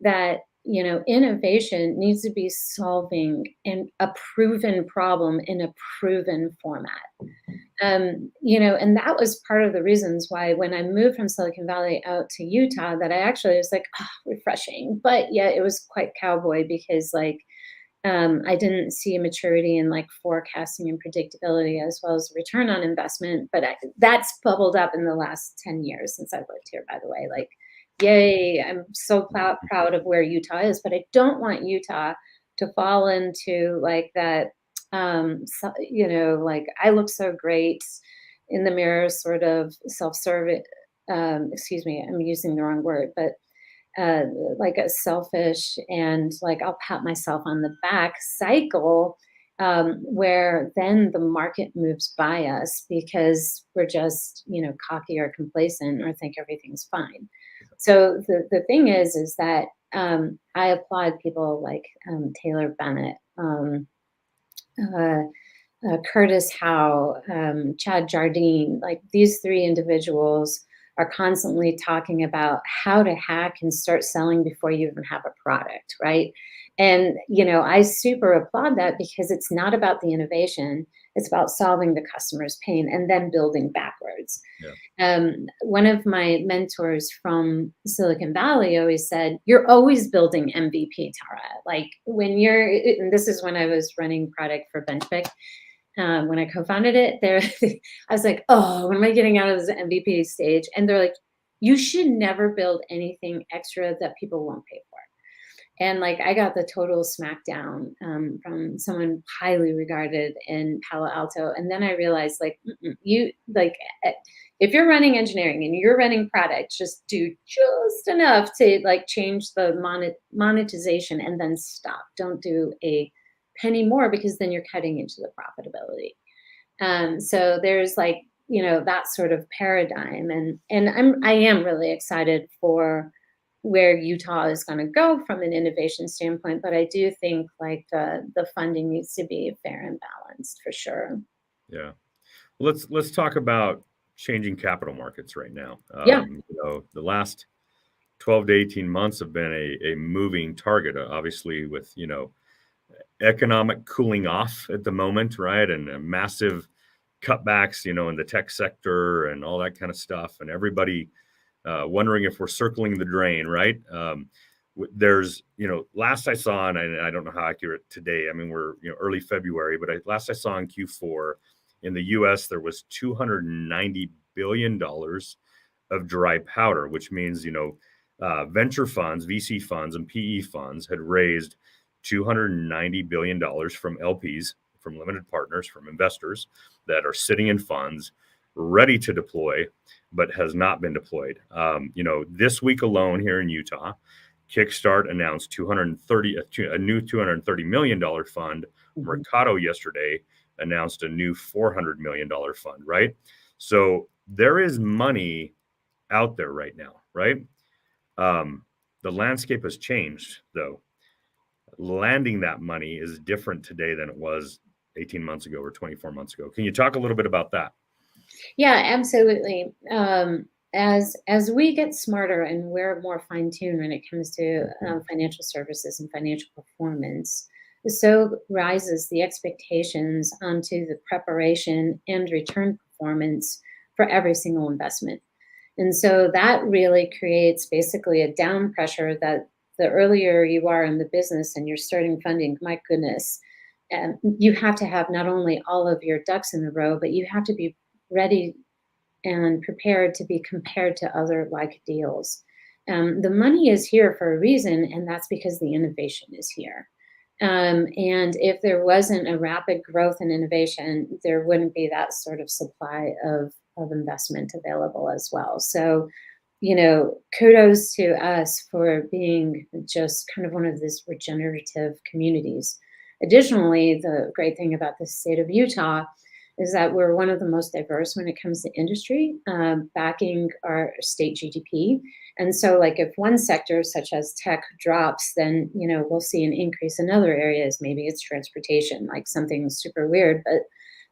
that innovation needs to be solving a proven problem in a proven format. And that was part of the reasons why when I moved from Silicon Valley out to Utah, that I actually was like, refreshing. But yeah, it was quite cowboy, because like I didn't see a maturity in like forecasting and predictability, as well as return on investment. But that's bubbled up in the last 10 years since I've lived here, by the way. Like, yay, I'm so proud of where Utah is, but I don't want Utah to fall into like that, like I look so great in the mirror, sort of self-serving, excuse me, I'm using the wrong word, but like a selfish and like I'll pat myself on the back cycle, where then the market moves by us because we're just cocky or complacent or think everything's fine. So the thing is that I applaud people like Taylor Bennett, uh, Curtis Howe, Chad Jardine, like these three individuals are constantly talking about how to hack and start selling before you even have a product, right? And, I super applaud that because it's not about the innovation, it's about solving the customer's pain and then building backwards. Yeah. One of my mentors from Silicon Valley always said, "You're always building MVP, Tara. Like when and this is when I was running product for Benchpick, when I co-founded it, I was like, oh, when am I getting out of this MVP stage? And they're like, you should never build anything extra that people won't pay for. And like, I got the total smackdown from someone highly regarded in Palo Alto. And then I realized, like, you like, if you're running engineering and you're running product, just do just enough to like change the monetization and then stop. Don't do a penny more because then you're cutting into the profitability. So there's like, that sort of paradigm, and I am really excited for where Utah is going to go from an innovation standpoint. But I do think like the funding needs to be fair and balanced for sure. Yeah. Let's talk about changing capital markets right now. Yeah. The last 12 to 18 months have been a moving target, obviously, with, economic cooling off at the moment, right? And massive cutbacks, in the tech sector and all that kind of stuff. And everybody wondering if we're circling the drain, right? There's, last I saw, and I don't know how accurate today. I mean, we're, early February, but last I saw in Q4 in the US, there was $290 billion of dry powder, which means, venture funds, VC funds, and PE funds had raised $290 billion from LPs, from limited partners, from investors that are sitting in funds ready to deploy, but has not been deployed. This week alone here in Utah, Kickstart announced a new $230 million fund. Mhm. Mercado yesterday announced a new $400 million fund, right? So there is money out there right now, right? The landscape has changed, though. Landing that money is different today than it was 18 months ago or 24 months ago. Can you talk a little bit about that? Yeah, absolutely. As we get smarter and we're more fine tuned when it comes to financial services and financial performance, so rises the expectations onto the preparation and return performance for every single investment. And so that really creates basically a down pressure that the earlier you are in the business and you're starting funding, my goodness, you have to have not only all of your ducks in a row, but you have to be ready and prepared to be compared to other like deals. The money is here for a reason, and that's because the innovation is here. And if there wasn't a rapid growth in innovation, there wouldn't be that sort of supply of investment available as well. So, kudos to us for being just kind of one of these regenerative communities. Additionally, the great thing about the state of Utah is that we're one of the most diverse when it comes to industry, backing our state GDP. And so, like, if one sector, such as tech, drops, then, we'll see an increase in other areas. Maybe it's transportation, like something super weird, but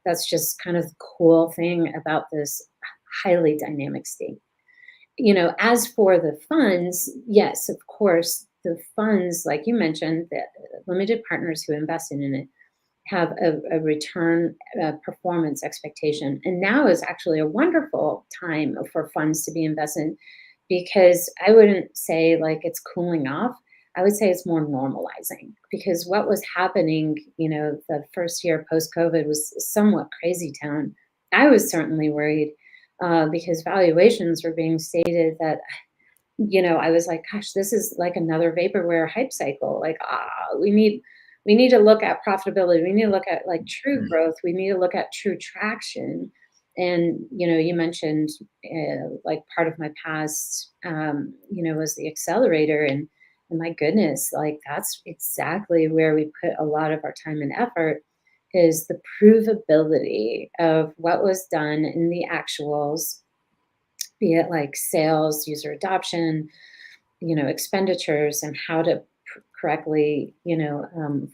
that's just kind of the cool thing about this highly dynamic state. As for the funds, yes, of course, the funds, like you mentioned, the limited partners who invested in it have a return performance expectation. And now is actually a wonderful time for funds to be invested because I wouldn't say like it's cooling off. I would say it's more normalizing because what was happening, the first year post COVID was somewhat crazy town. I was certainly worried because valuations were being stated that, I was like, gosh, this is like another vaporware hype cycle. Like, we need to look at profitability. We need to look at like true growth. We need to look at true traction. And you mentioned like part of my past, was the accelerator, and my goodness, like that's exactly where we put a lot of our time and effort is the provability of what was done in the actuals be it like sales, user adoption, expenditures, and how to correctly,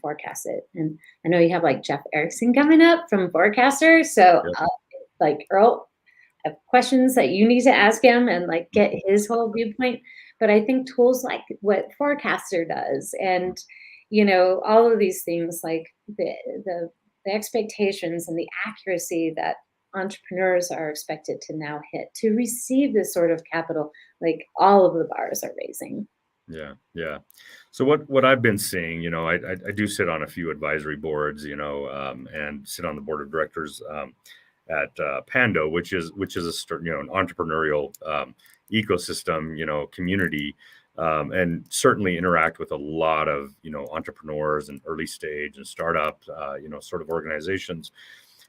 forecast it. And I know you have like Jeff Erickson coming up from Forecaster. So Yep. like Earl, I have questions that you need to ask him and like get his whole viewpoint. But I think tools like what Forecaster does and, all of these things like the, the expectations and the accuracy that entrepreneurs are expected to now hit to receive this sort of capital, like all of the bars are raising. Yeah, yeah. So what I've been seeing, I do sit on a few advisory boards, and sit on the board of directors at Pando, which is an entrepreneurial ecosystem, community, and certainly interact with a lot of entrepreneurs and early stage and startup, sort of organizations.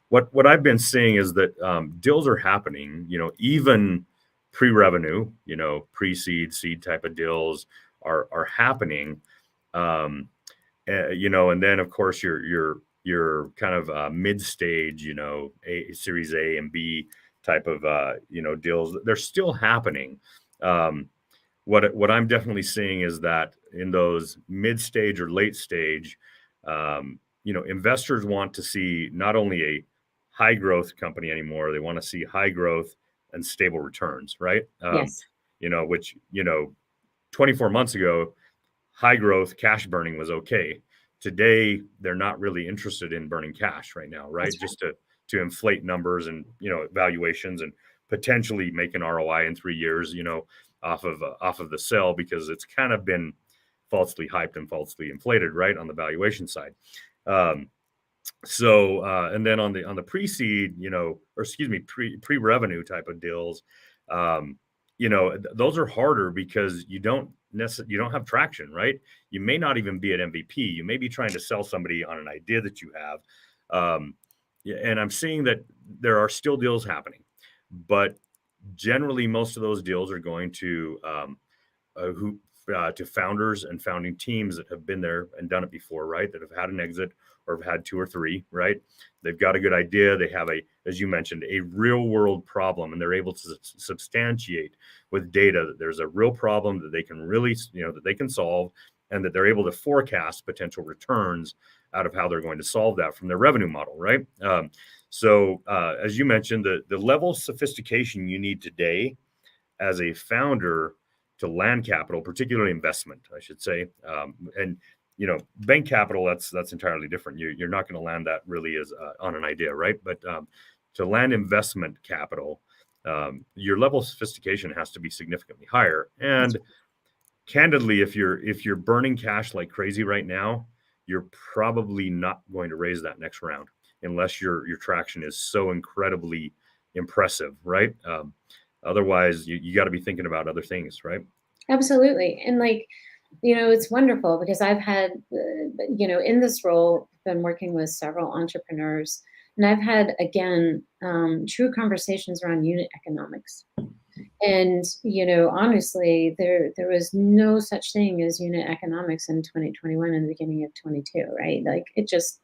What I've been seeing is that deals are happening, even pre-revenue, pre-seed, seed type of deals are happening, um, and then of course your kind of mid-stage, a Series A and B type of deals. They're still happening. Um, what I'm definitely seeing is that in those mid-stage or late stage, investors want to see not only a high growth company anymore, they want to see high growth and stable returns, right? Yes, Which 24 months ago, high growth cash burning was okay. Today, they're not really interested in burning cash right now, right? that's right. Just to inflate numbers and valuations and potentially make an ROI in 3 years, off of the sell, because it's kind of been falsely hyped and falsely inflated, right, on the valuation side. Um, and then on the pre-seed, or excuse me, pre-revenue type of deals, those are harder because you don't have traction, right? You may not even be at MVP. You may be trying to sell somebody on an idea that you have. Yeah, and I'm seeing that there are still deals happening, but generally most of those deals are going to who to founders and founding teams that have been there and done it before, right? That have had an exit or have had two or three, right? They've got a good idea. They have as you mentioned, a real world problem, and they're able to substantiate with data that there's a real problem that they can really, that they can solve, and that they're able to forecast potential returns out of how they're going to solve that from their revenue model, right? As you mentioned, the level of sophistication you need today as a founder to land capital, particularly investment, I should say. And bank capital, that's entirely different. You're not going to land that really as on an idea, right? But to land investment capital, your level of sophistication has to be significantly higher. That's And candidly, if you're burning cash like crazy right now, you're probably not going to raise that next round unless your traction is so incredibly impressive, right? Otherwise, you got to be thinking about other things, right? absolutely. And like, it's wonderful because I've had, in this role, been working with several entrepreneurs, and I've had, again, true conversations around unit economics. And, honestly, there was no such thing as unit economics in 2021 and the beginning of 22, right? Like it just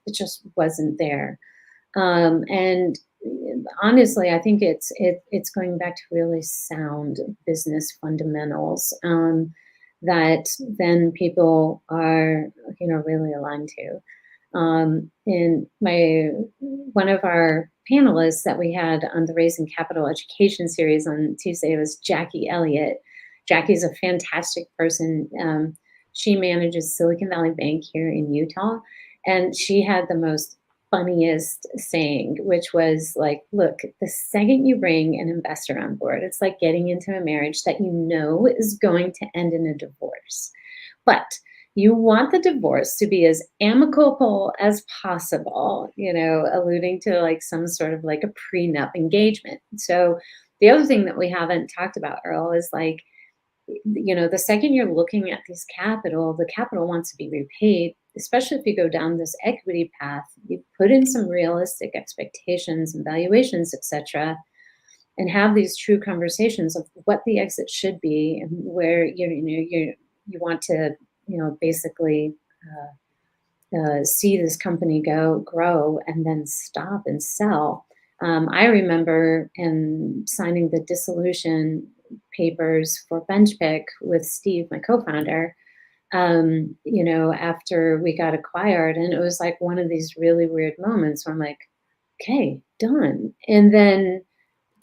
wasn't there. And honestly, I think it's going back to really sound business fundamentals that then people are really aligned to. And my one of our panelists that we had on the Raising Capital Education series on Tuesday was Jackie Elliott. Jackie's a fantastic person. She manages Silicon Valley Bank here in Utah, and she had the most funniest saying, which was like, look, the second you bring an investor on board, it's like getting into a marriage that you know is going to end in a divorce. But you want the divorce to be as amicable as possible, alluding to like some sort of like a prenup engagement. So the other thing that we haven't talked about, Earl, is like, the second you're looking at this capital, the capital wants to be repaid, especially if you go down this equity path. You put in some realistic expectations and valuations, etc., and have these true conversations of what the exit should be and where you want to basically see this company grow and then stop and sell. I remember signing the dissolution papers for BenchPick with Steve, my co-founder, after we got acquired. And it was like one of these really weird moments where I'm like, okay, done. And then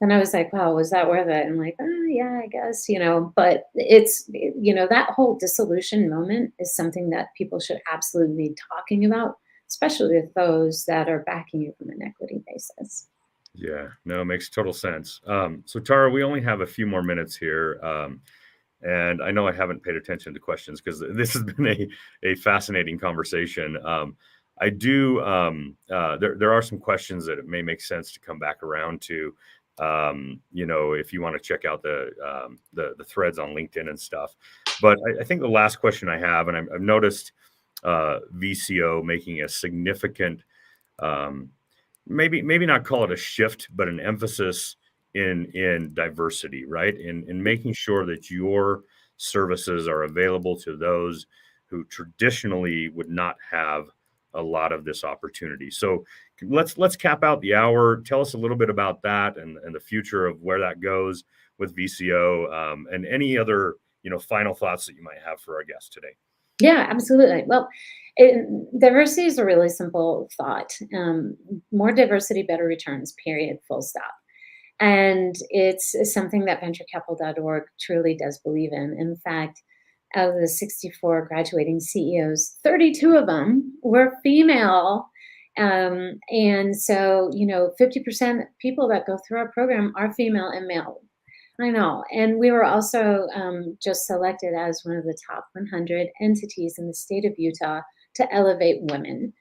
I was like, wow, was that worth it? I'm like, oh, yeah, I guess, but that whole dissolution moment is something that people should absolutely be talking about, especially with those that are backing you from an equity basis. Yeah, no, it makes total sense. So Tara, we only have a few more minutes here. And I know I haven't paid attention to questions because this has been a fascinating conversation. I do, there are some questions that it may make sense to come back around to, if you want to check out the threads on LinkedIn and stuff. But I think the last question I have, and I've noticed VCO making a significant, maybe not call it a shift, but an emphasis in diversity, right? In making sure that your services are available to those who traditionally would not have a lot of this opportunity. So let's cap out the hour. Tell us a little bit about that and the future of where that goes with VCO, and any other final thoughts that you might have for our guest today. Yeah, absolutely. Well, diversity is a really simple thought. More diversity, better returns, period, full stop. And it's something that venturecapital.org truly does believe in. In fact, out of the 64 graduating CEOs, 32 of them were female. And so, 50% people that go through our program are female and male. I know. And we were also just selected as one of the top 100 entities in the state of Utah to elevate women,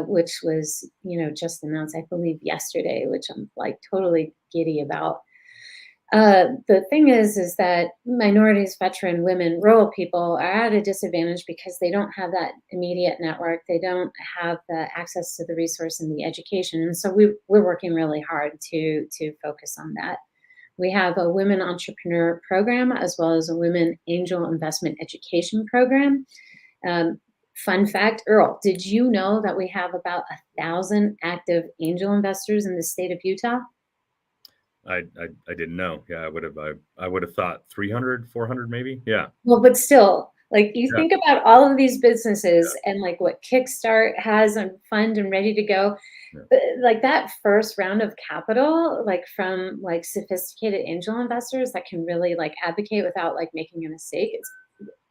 which was, just announced, I believe, yesterday, which I'm like totally giddy about. The thing is that minorities, veteran women, rural people are at a disadvantage because they don't have that immediate network. They don't have the access to the resource and the education. And so we're working really hard to focus on that. We have a women entrepreneur program as well as a women angel investment education program. Fun fact, Earl, did you know that we have about 1,000 active angel investors in the state of Utah? I didn't know. Yeah, I would have thought 300, 400 maybe. Yeah. Well, but still, like you Yeah. think about all of these businesses and like what Kickstart has on fund and ready to go, Yeah. like that first round of capital, like from like sophisticated angel investors that can really like advocate without like making a mistake,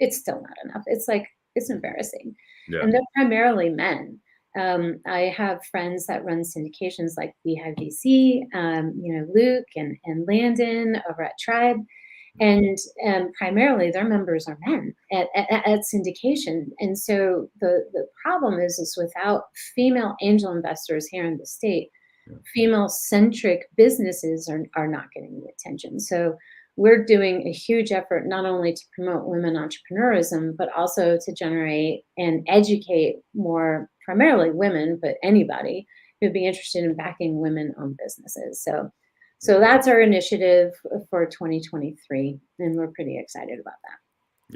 it's still not enough. It's embarrassing. Yeah. And they're primarily men. I have friends that run syndications like Beehive VC, Luke and Landon over at Tribe. And primarily their members are men at syndication. And so the problem is without female angel investors here in the state, Yeah. female-centric businesses are not getting the attention. So we're doing a huge effort not only to promote women entrepreneurism, but also to generate and educate more, primarily women, but anybody who'd be interested in backing women-owned businesses. So that's our initiative for 2023, and we're pretty excited about that.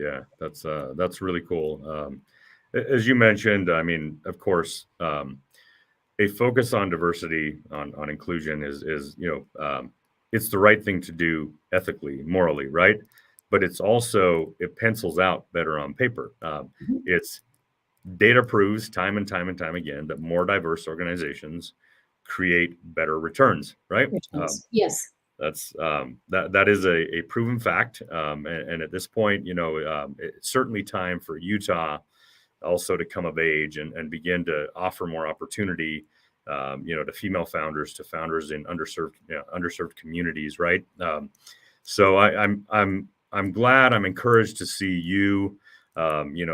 Yeah, that's really cool. As you mentioned, I mean, of course, a focus on diversity, on inclusion is it's the right thing to do ethically, morally, right? But it pencils out better on paper. Mhm. It's data proves time and time and time again that more diverse organizations create better returns, right? Returns. Yes. That's that is a proven fact, and at this point, it's certainly time for Utah also to come of age and begin to offer more opportunity, to female founders, to founders in underserved communities, right? So I'm glad, I'm encouraged to see you,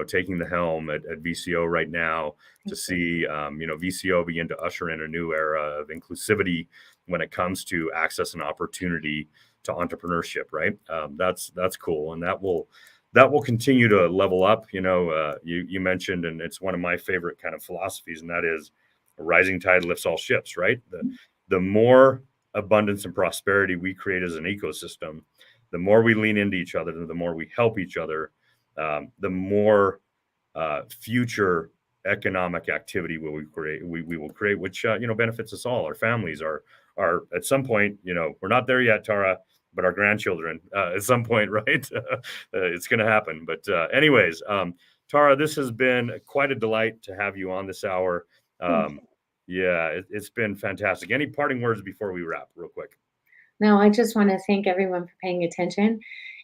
taking the helm at VCO right now, to see VCO begin to usher in a new era of inclusivity when it comes to access and opportunity to entrepreneurship, right? That's cool, and that will continue to level up. You mentioned, and it's one of my favorite kind of philosophies, and that is a rising tide lifts all ships, right? The more abundance and prosperity we create as an ecosystem, the more we lean into each other, the more we help each other, the more future economic activity will we create, which benefits us all, our families, our our at some point, we're not there yet, Tara, but our grandchildren at some point, right? It's going to happen. But anyways, Tara, this has been quite a delight to have you on this hour. Yeah, it's been fantastic. Any parting words before we wrap real quick? No, I just want to thank everyone for paying attention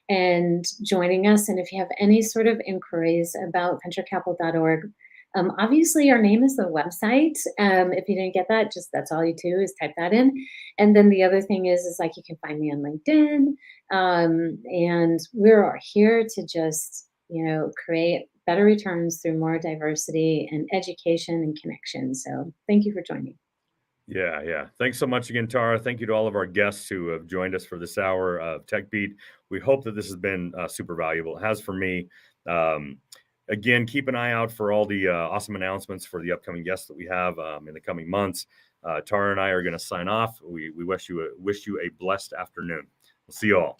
and joining us. And if you have any sort of inquiries about venturecapital.org, obviously our name is the website. If you didn't get that, just that's all you do is type that in. And then the other thing is like you can find me on LinkedIn. And we're here to just, create better returns through more diversity and education and connection. So thank you for joining. Yeah. Thanks so much again, Tara. Thank you to all of our guests who have joined us for this hour of TechBeat. We hope that this has been super valuable. It has for me. Again, keep an eye out for all the awesome announcements for the upcoming guests that we have in the coming months. Tara and I are going to sign off. We wish you a blessed afternoon. We'll see you all.